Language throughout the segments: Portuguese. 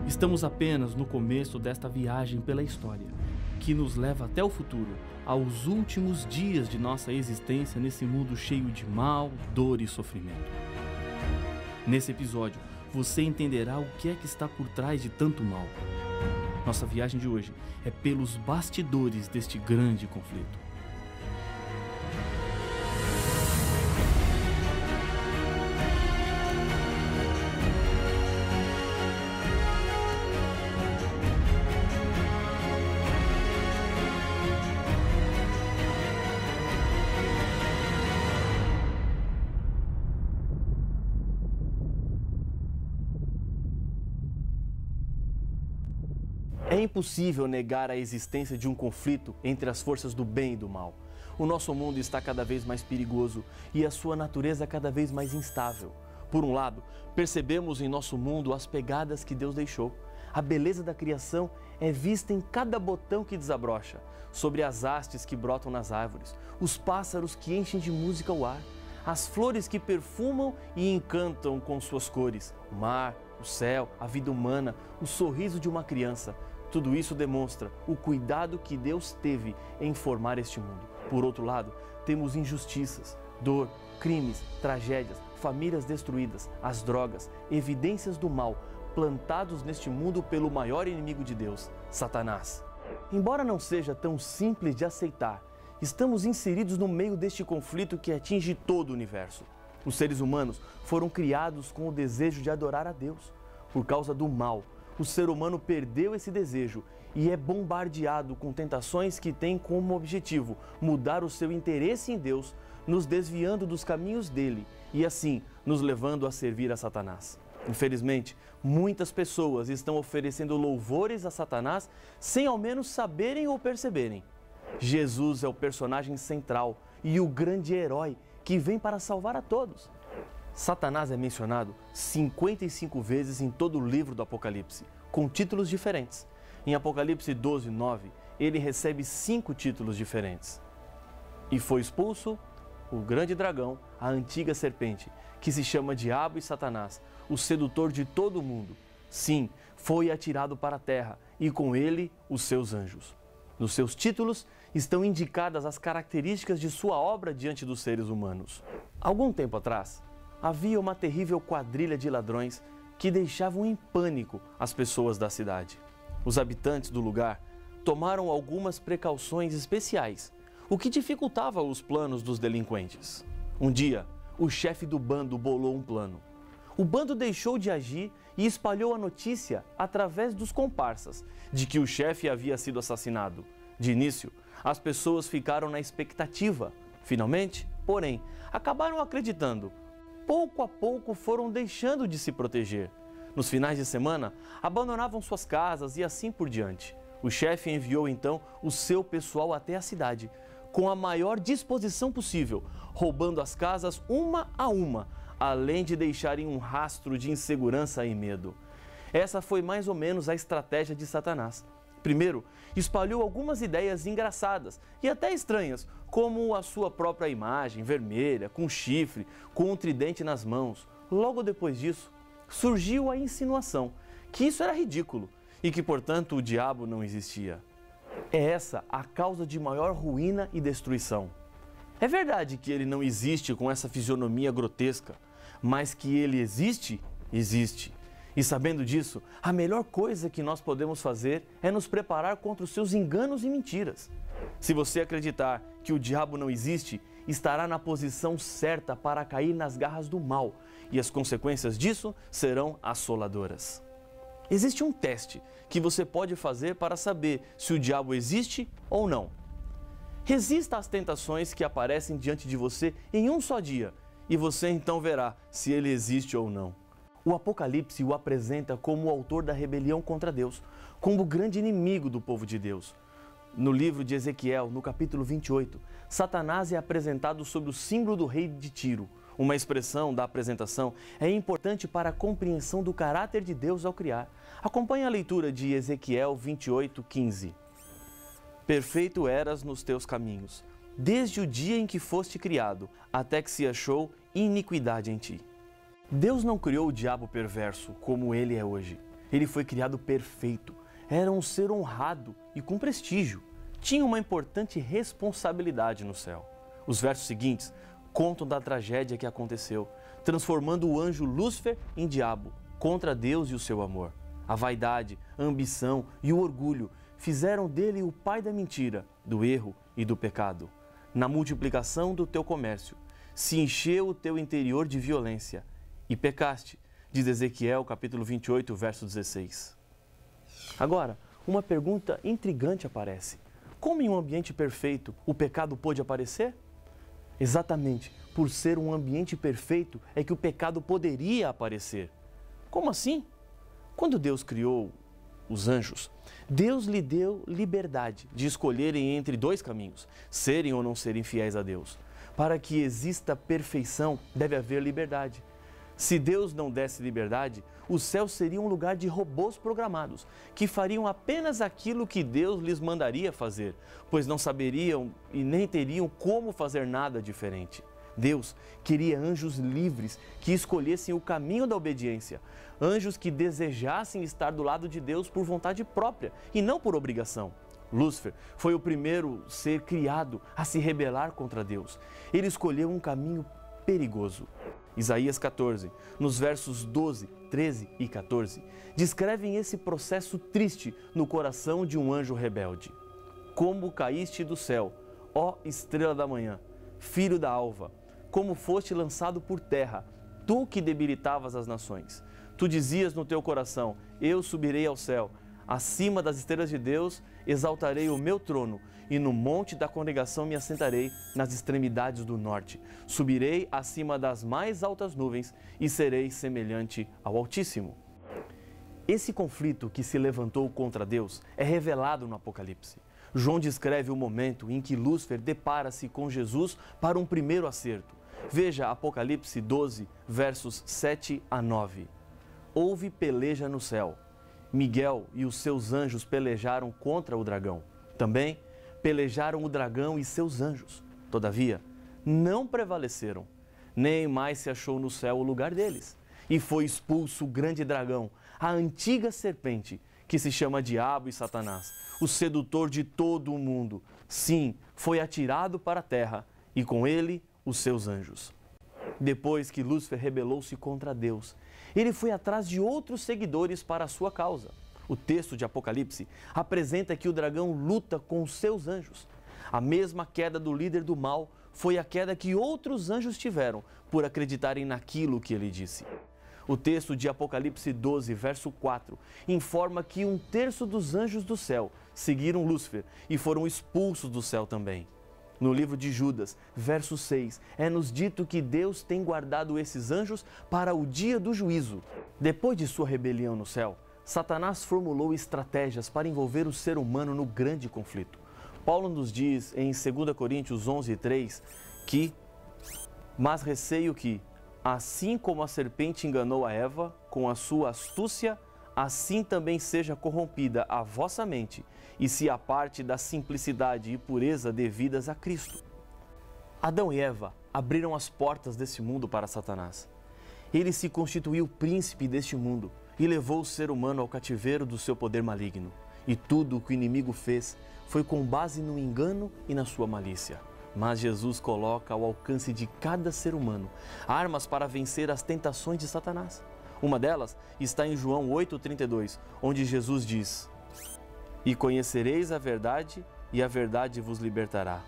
Estamos apenas no começo desta viagem pela história, que nos leva até o futuro, aos últimos dias de nossa existência nesse mundo cheio de mal, dor e sofrimento. Nesse episódio, você entenderá o que é que está por trás de tanto mal. Nossa viagem de hoje é pelos bastidores deste grande conflito. É impossível negar a existência de um conflito entre as forças do bem e do mal. O nosso mundo está cada vez mais perigoso e a sua natureza cada vez mais instável. Por um lado, percebemos em nosso mundo as pegadas que Deus deixou. A beleza da criação é vista em cada botão que desabrocha, sobre as hastes que brotam nas árvores, os pássaros que enchem de música o ar, as flores que perfumam e encantam com suas cores, o mar, o céu, a vida humana, o sorriso de uma criança. Tudo isso demonstra o cuidado que Deus teve em formar este mundo. Por outro lado, temos injustiças, dor, crimes, tragédias, famílias destruídas, as drogas, evidências do mal, plantados neste mundo pelo maior inimigo de Deus, Satanás. Embora não seja tão simples de aceitar, estamos inseridos no meio deste conflito que atinge todo o universo. Os seres humanos foram criados com o desejo de adorar a Deus. Por causa do mal, o ser humano perdeu esse desejo e é bombardeado com tentações que têm como objetivo mudar o seu interesse em Deus, nos desviando dos caminhos dele e assim nos levando a servir a Satanás. Infelizmente, muitas pessoas estão oferecendo louvores a Satanás sem ao menos saberem ou perceberem. Jesus é o personagem central e o grande herói que vem para salvar a todos. Satanás é mencionado 55 vezes em todo o livro do Apocalipse, com títulos diferentes. Em Apocalipse 12:9, ele recebe 5 títulos diferentes. E foi expulso o grande dragão, a antiga serpente, que se chama Diabo e Satanás, o sedutor de todo o mundo. Sim, foi atirado para a terra e com ele os seus anjos. Nos seus títulos estão indicadas as características de sua obra diante dos seres humanos. Algum tempo atrás, havia uma terrível quadrilha de ladrões que deixavam em pânico as pessoas da cidade. Os habitantes do lugar tomaram algumas precauções especiais, o que dificultava os planos dos delinquentes. Um dia, o chefe do bando bolou um plano. O bando deixou de agir e espalhou a notícia através dos comparsas de que o chefe havia sido assassinado. De início, as pessoas ficaram na expectativa. Finalmente, porém, acabaram acreditando. Pouco a pouco foram deixando de se proteger. Nos finais de semana, abandonavam suas casas e assim por diante. O chefe enviou então o seu pessoal até a cidade, com a maior disposição possível, roubando as casas uma a uma, além de deixarem um rastro de insegurança e medo. Essa foi mais ou menos a estratégia de Satanás. Primeiro, espalhou algumas ideias engraçadas e até estranhas, como a sua própria imagem vermelha, com chifre, com um tridente nas mãos. Logo depois disso, surgiu a insinuação que isso era ridículo e que, portanto, o diabo não existia. É essa a causa de maior ruína e destruição. É verdade que ele não existe com essa fisionomia grotesca, mas que ele existe, existe. E sabendo disso, a melhor coisa que nós podemos fazer é nos preparar contra os seus enganos e mentiras. Se você acreditar que o diabo não existe, estará na posição certa para cair nas garras do mal, e as consequências disso serão assoladoras. Existe um teste que você pode fazer para saber se o diabo existe ou não. Resista às tentações que aparecem diante de você em um só dia, e você então verá se ele existe ou não. O Apocalipse o apresenta como o autor da rebelião contra Deus, como o grande inimigo do povo de Deus. No livro de Ezequiel, no capítulo 28, Satanás é apresentado sob o símbolo do rei de Tiro. Uma expressão da apresentação é importante para a compreensão do caráter de Deus ao criar. Acompanhe a leitura de Ezequiel 28:15. Perfeito eras nos teus caminhos, desde o dia em que foste criado, até que se achou iniquidade em ti. Deus não criou o diabo perverso como ele é hoje. Ele foi criado perfeito, era um ser honrado e com prestígio. Tinha uma importante responsabilidade no céu. Os versos seguintes contam da tragédia que aconteceu, transformando o anjo Lúcifer em diabo, contra Deus e o seu amor. A vaidade, a ambição e o orgulho fizeram dele o pai da mentira, do erro e do pecado. Na multiplicação do teu comércio, se encheu o teu interior de violência e pecaste, diz Ezequiel capítulo 28, verso 16. Agora, uma pergunta intrigante aparece. Como em um ambiente perfeito o pecado pôde aparecer? Exatamente, por ser um ambiente perfeito é que o pecado poderia aparecer. Como assim? Quando Deus criou os anjos, Deus lhe deu liberdade de escolherem entre dois caminhos, serem ou não serem fiéis a Deus. Para que exista perfeição, deve haver liberdade. Se Deus não desse liberdade, o céu seria um lugar de robôs programados, que fariam apenas aquilo que Deus lhes mandaria fazer, pois não saberiam e nem teriam como fazer nada diferente. Deus queria anjos livres que escolhessem o caminho da obediência, anjos que desejassem estar do lado de Deus por vontade própria e não por obrigação. Lúcifer foi o primeiro ser criado a se rebelar contra Deus. Ele escolheu um caminho perigoso. Isaías 14, nos versos 12, 13 e 14, descrevem esse processo triste no coração de um anjo rebelde. Como caíste do céu, ó estrela da manhã, filho da alva, como foste lançado por terra, tu que debilitavas as nações. Tu dizias no teu coração, eu subirei ao céu, acima das estrelas de Deus exaltarei o meu trono, e no monte da congregação me assentarei nas extremidades do norte. Subirei acima das mais altas nuvens e serei semelhante ao Altíssimo. Esse conflito que se levantou contra Deus é revelado no Apocalipse. João descreve o momento em que Lúcifer depara-se com Jesus para um primeiro acerto. Veja Apocalipse 12, versos 7 a 9. Houve peleja no céu. Miguel e os seus anjos pelejaram contra o dragão. Também pelejaram o dragão e seus anjos. Todavia, não prevaleceram, nem mais se achou no céu o lugar deles. E foi expulso o grande dragão, a antiga serpente, que se chama Diabo e Satanás, o sedutor de todo o mundo. Sim, foi atirado para a terra, e com ele os seus anjos. Depois que Lúcifer rebelou-se contra Deus, ele foi atrás de outros seguidores para a sua causa. O texto de Apocalipse apresenta que o dragão luta com os seus anjos. A mesma queda do líder do mal foi a queda que outros anjos tiveram por acreditarem naquilo que ele disse. O texto de Apocalipse 12, verso 4, informa que 1/3 dos anjos do céu seguiram Lúcifer e foram expulsos do céu também. No livro de Judas, verso 6, é-nos dito que Deus tem guardado esses anjos para o dia do juízo. Depois de sua rebelião no céu, Satanás formulou estratégias para envolver o ser humano no grande conflito. Paulo nos diz em 2 Coríntios 11:3 que, mas receio que, assim como a serpente enganou a Eva com a sua astúcia, assim também seja corrompida a vossa mente e se aparte da simplicidade e pureza devidas a Cristo. Adão e Eva abriram as portas desse mundo para Satanás. Ele se constituiu príncipe deste mundo e levou o ser humano ao cativeiro do seu poder maligno. E tudo o que o inimigo fez foi com base no engano e na sua malícia. Mas Jesus coloca ao alcance de cada ser humano armas para vencer as tentações de Satanás. Uma delas está em João 8,32, onde Jesus diz: E conhecereis a verdade, e a verdade vos libertará.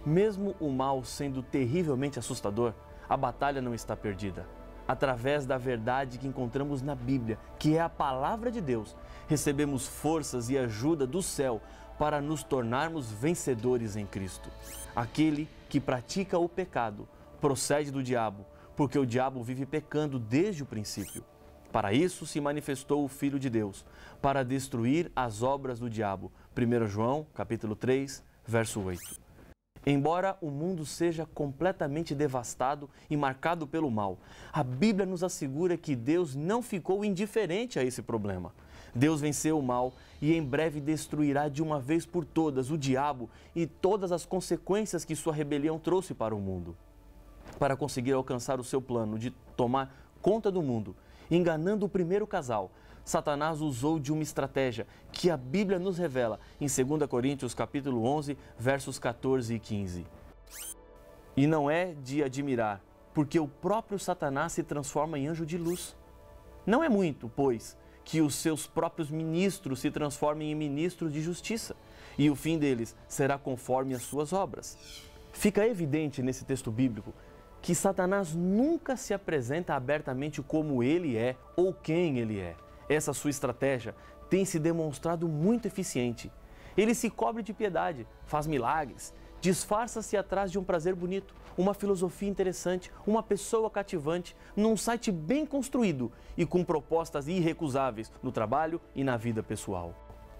Mesmo o mal sendo terrivelmente assustador, a batalha não está perdida. Através da verdade que encontramos na Bíblia, que é a palavra de Deus, recebemos forças e ajuda do céu para nos tornarmos vencedores em Cristo. Aquele que pratica o pecado procede do diabo, porque o diabo vive pecando desde o princípio. Para isso se manifestou o Filho de Deus, para destruir as obras do diabo. 1 João, capítulo 3, verso 8. Embora o mundo seja completamente devastado e marcado pelo mal, a Bíblia nos assegura que Deus não ficou indiferente a esse problema. Deus venceu o mal e em breve destruirá de uma vez por todas o diabo e todas as consequências que sua rebelião trouxe para o mundo. Para conseguir alcançar o seu plano de tomar conta do mundo, enganando o primeiro casal, Satanás usou de uma estratégia que a Bíblia nos revela em 2 Coríntios capítulo 11, versos 14 e 15. E não é de admirar, porque o próprio Satanás se transforma em anjo de luz. Não é muito, pois, que os seus próprios ministros se transformem em ministros de justiça, e o fim deles será conforme as suas obras. Fica evidente nesse texto bíblico que Satanás nunca se apresenta abertamente como ele é ou quem ele é. Essa sua estratégia tem se demonstrado muito eficiente. Ele se cobre de piedade, faz milagres, disfarça-se atrás de um prazer bonito, uma filosofia interessante, uma pessoa cativante, num site bem construído e com propostas irrecusáveis no trabalho e na vida pessoal.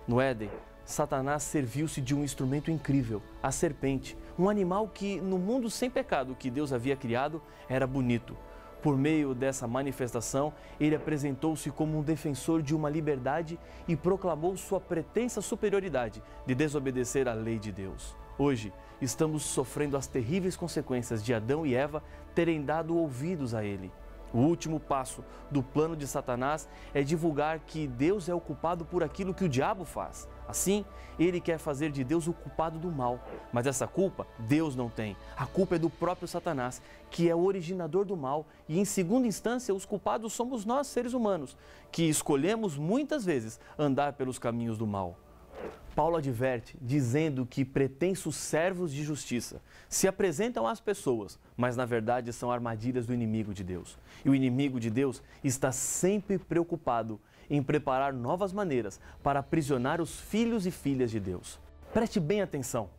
No Éden, Satanás serviu-se de um instrumento incrível, a serpente, um animal que, no mundo sem pecado que Deus havia criado, era bonito. Por meio dessa manifestação, ele apresentou-se como um defensor de uma liberdade e proclamou sua pretensa superioridade de desobedecer à lei de Deus. Hoje, estamos sofrendo as terríveis consequências de Adão e Eva terem dado ouvidos a ele. O último passo do plano de Satanás é divulgar que Deus é o culpado por aquilo que o diabo faz. Assim, ele quer fazer de Deus o culpado do mal. Mas essa culpa Deus não tem. A culpa é do próprio Satanás, que é o originador do mal. E em segunda instância, os culpados somos nós, seres humanos, que escolhemos muitas vezes andar pelos caminhos do mal. Paulo adverte, dizendo que pretensos servos de justiça se apresentam às pessoas, mas na verdade são armadilhas do inimigo de Deus. E o inimigo de Deus está sempre preocupado em preparar novas maneiras para aprisionar os filhos e filhas de Deus. Preste bem atenção.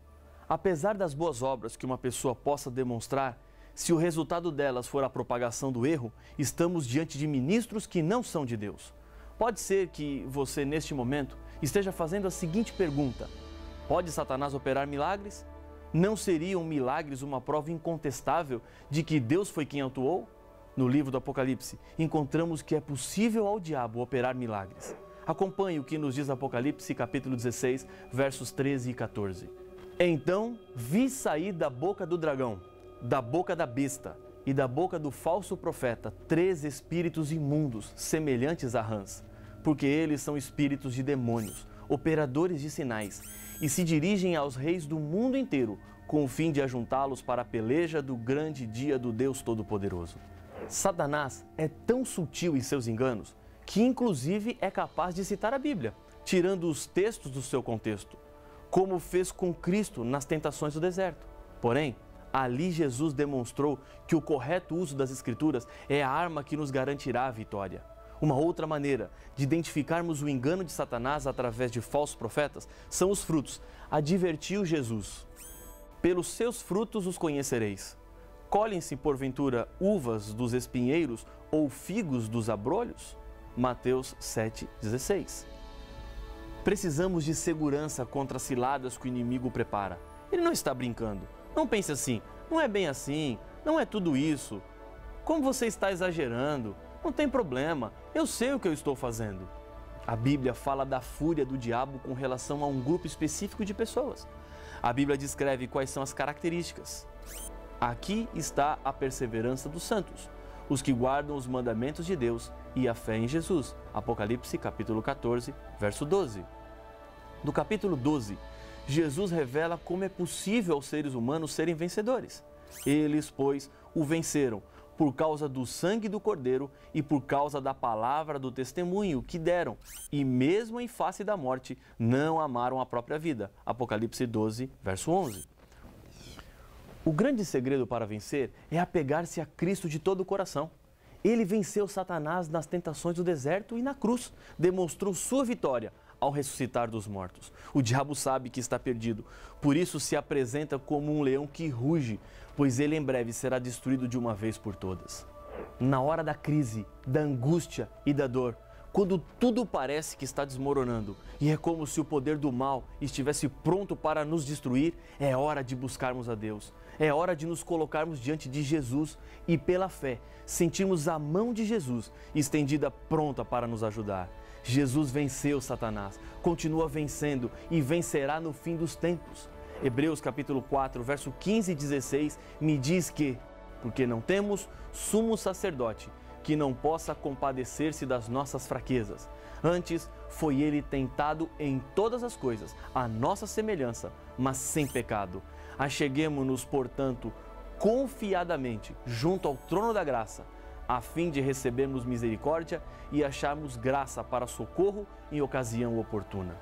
Apesar das boas obras que uma pessoa possa demonstrar, se o resultado delas for a propagação do erro, estamos diante de ministros que não são de Deus. Pode ser que você, neste momento, esteja fazendo a seguinte pergunta: pode Satanás operar milagres? Não seriam milagres uma prova incontestável de que Deus foi quem atuou? No livro do Apocalipse, encontramos que é possível ao diabo operar milagres. Acompanhe o que nos diz Apocalipse, capítulo 16, versos 13 e 14. Então vi sair da boca do dragão, da boca da besta e da boca do falso profeta 3 espíritos imundos, semelhantes a rãs, porque eles são espíritos de demônios, operadores de sinais, e se dirigem aos reis do mundo inteiro, com o fim de ajuntá-los para a peleja do grande dia do Deus Todo-Poderoso. Satanás é tão sutil em seus enganos que inclusive é capaz de citar a Bíblia, tirando os textos do seu contexto, como fez com Cristo nas tentações do deserto. Porém, ali Jesus demonstrou que o correto uso das Escrituras é a arma que nos garantirá a vitória. Uma outra maneira de identificarmos o engano de Satanás através de falsos profetas são os frutos. Advertiu Jesus: pelos seus frutos os conhecereis. Colhem-se, porventura, uvas dos espinheiros ou figos dos abrolhos? Mateus 7,16. Precisamos de segurança contra as ciladas que o inimigo prepara. Ele não está brincando. Não pense assim: não é bem assim, não é tudo isso. Como você está exagerando? Não tem problema, eu sei o que eu estou fazendo. A Bíblia fala da fúria do diabo com relação a um grupo específico de pessoas. A Bíblia descreve quais são as características. Aqui está a perseverança dos santos, os que guardam os mandamentos de Deus e a fé em Jesus. Apocalipse capítulo 14, verso 12. No capítulo 12, Jesus revela como é possível aos seres humanos serem vencedores. Eles, pois, o venceram por causa do sangue do Cordeiro e por causa da palavra do testemunho que deram, e mesmo em face da morte, não amaram a própria vida. Apocalipse 12, verso 11. O grande segredo para vencer é apegar-se a Cristo de todo o coração. Ele venceu Satanás nas tentações do deserto e na cruz, demonstrou sua vitória ao ressuscitar dos mortos. O diabo sabe que está perdido, por isso se apresenta como um leão que ruge, pois ele em breve será destruído de uma vez por todas. Na hora da crise, da angústia e da dor, quando tudo parece que está desmoronando e é como se o poder do mal estivesse pronto para nos destruir, é hora de buscarmos a Deus. É hora de nos colocarmos diante de Jesus e, pela fé, sentirmos a mão de Jesus estendida pronta para nos ajudar. Jesus venceu Satanás, continua vencendo e vencerá no fim dos tempos. Hebreus capítulo 4, verso 15 e 16 me diz que, porque não temos sumo sacerdote que não possa compadecer-se das nossas fraquezas. Antes, foi ele tentado em todas as coisas, à nossa semelhança, mas sem pecado. Acheguemo-nos, portanto, confiadamente junto ao trono da graça, a fim de recebermos misericórdia e acharmos graça para socorro em ocasião oportuna.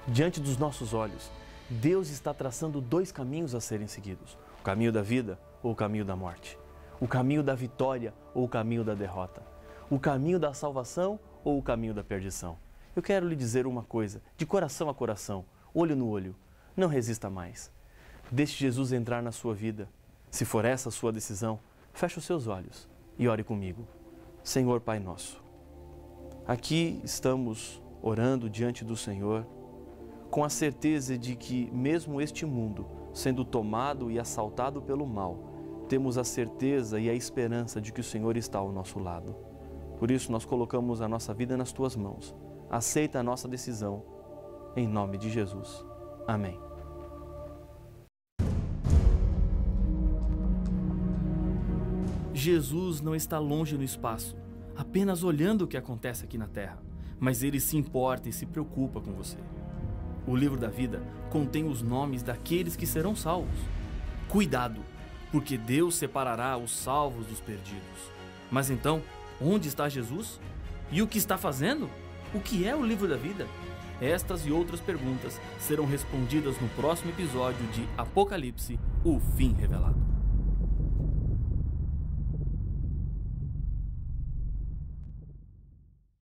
Diante dos nossos olhos, Deus está traçando dois caminhos a serem seguidos: o caminho da vida ou o caminho da morte, o caminho da vitória ou o caminho da derrota, o caminho da salvação ou o caminho da perdição. Eu quero lhe dizer uma coisa, de coração a coração, olho no olho: não resista mais. Deixe Jesus entrar na sua vida. Se for essa a sua decisão, feche os seus olhos e ore comigo. Senhor Pai nosso, aqui estamos orando diante do Senhor, com a certeza de que mesmo este mundo sendo tomado e assaltado pelo mal, temos a certeza e a esperança de que o Senhor está ao nosso lado. Por isso nós colocamos a nossa vida nas Tuas mãos. Aceita a nossa decisão, em nome de Jesus. Amém. Jesus não está longe no espaço, apenas olhando o que acontece aqui na Terra, mas Ele se importa e se preocupa com você. O livro da vida contém os nomes daqueles que serão salvos. Cuidado, porque Deus separará os salvos dos perdidos. Mas então, onde está Jesus? E o que está fazendo? O que é o livro da vida? Estas e outras perguntas serão respondidas no próximo episódio de Apocalipse, o fim revelado.